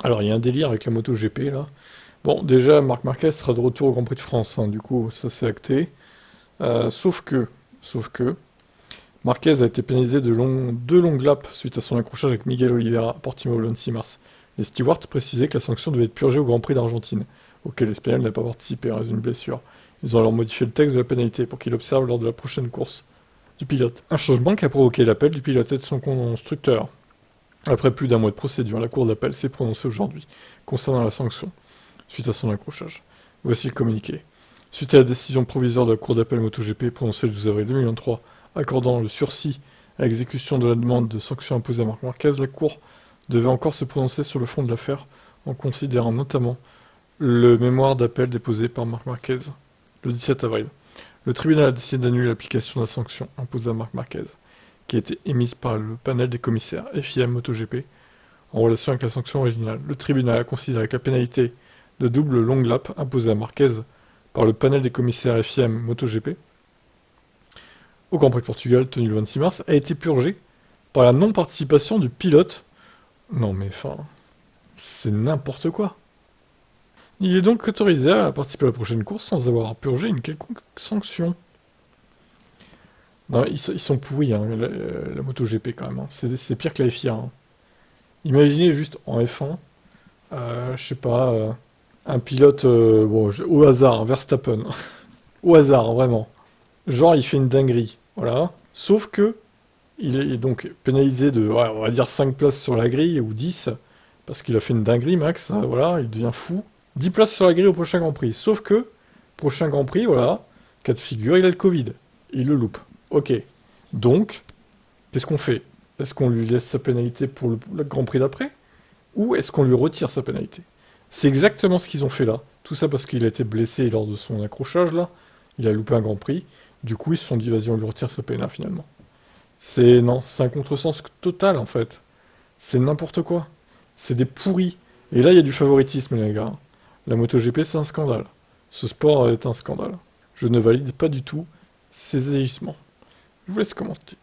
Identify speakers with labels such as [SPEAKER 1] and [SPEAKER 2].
[SPEAKER 1] Alors, il y a un délire avec la moto GP, là. Bon, déjà, Marc Marquez sera de retour au Grand Prix de France, hein, du coup, ça c'est acté. Sauf que, Marquez a été pénalisé de deux longues laps suite à son accrochage avec Miguel Oliveira à Portimao le 26 mars. Les stewards précisaient que la sanction devait être purgée au Grand Prix d'Argentine, auquel l'Espagnol n'a pas participé à raison d'une blessure. Ils ont alors modifié le texte de la pénalité pour qu'il observe lors de la prochaine course du pilote. Un changement qui a provoqué l'appel du pilote et de son constructeur. Après plus d'un mois de procédure, la Cour d'appel s'est prononcée aujourd'hui concernant la sanction suite à son accrochage. Voici le communiqué. Suite à la décision provisoire de la Cour d'appel MotoGP prononcée le 12 avril 2023, accordant le sursis à l'exécution de la demande de sanction imposée à Marc Marquez, la Cour devait encore se prononcer sur le fond de l'affaire, en considérant notamment le mémoire d'appel déposé par Marc Marquez le 17 avril. Le tribunal a décidé d'annuler l'application de la sanction imposée à Marc Marquez, qui a été émise par le panel des commissaires FIM MotoGP en relation avec la sanction originale. Le tribunal a considéré que la pénalité de double long lap imposée à Marquez par le panel des commissaires FIM MotoGP au Grand Prix de Portugal tenu le 26 mars a été purgée par la non-participation du pilote. Non mais enfin, c'est n'importe quoi. Il est donc autorisé à participer à la prochaine course sans avoir purgé une quelconque sanction. Non, ils sont pourris, hein, la MotoGP quand même. Hein. C'est pire que la FIA. Hein. Imaginez juste en F1, je sais pas, un pilote, bon, au hasard, Verstappen. Au hasard, vraiment. Genre, il fait une dinguerie, voilà. Sauf que, il est donc pénalisé de, ouais, on va dire 5 places sur la grille, ou 10, parce qu'il a fait une dinguerie, Max, voilà, il devient fou. 10 places sur la grille au prochain Grand Prix. Sauf que, prochain Grand Prix, voilà, cas de figure, il a le Covid. Il le loupe. Ok. Donc, qu'est-ce qu'on fait? Est-ce qu'on lui laisse sa pénalité pour le Grand Prix d'après? Ou est-ce qu'on lui retire sa pénalité? C'est exactement ce qu'ils ont fait là. Tout ça parce qu'il a été blessé lors de son accrochage là. Il a loupé un Grand Prix. Du coup, ils se sont dit, vas-y, on lui retire sa pénalité finalement. Non, c'est un contresens total en fait. C'est n'importe quoi. C'est des pourris. Et là, il y a du favoritisme, les gars. La MotoGP, c'est un scandale. Ce sport est un scandale. Je ne valide pas du tout ces agissements. Je vous laisse commenter.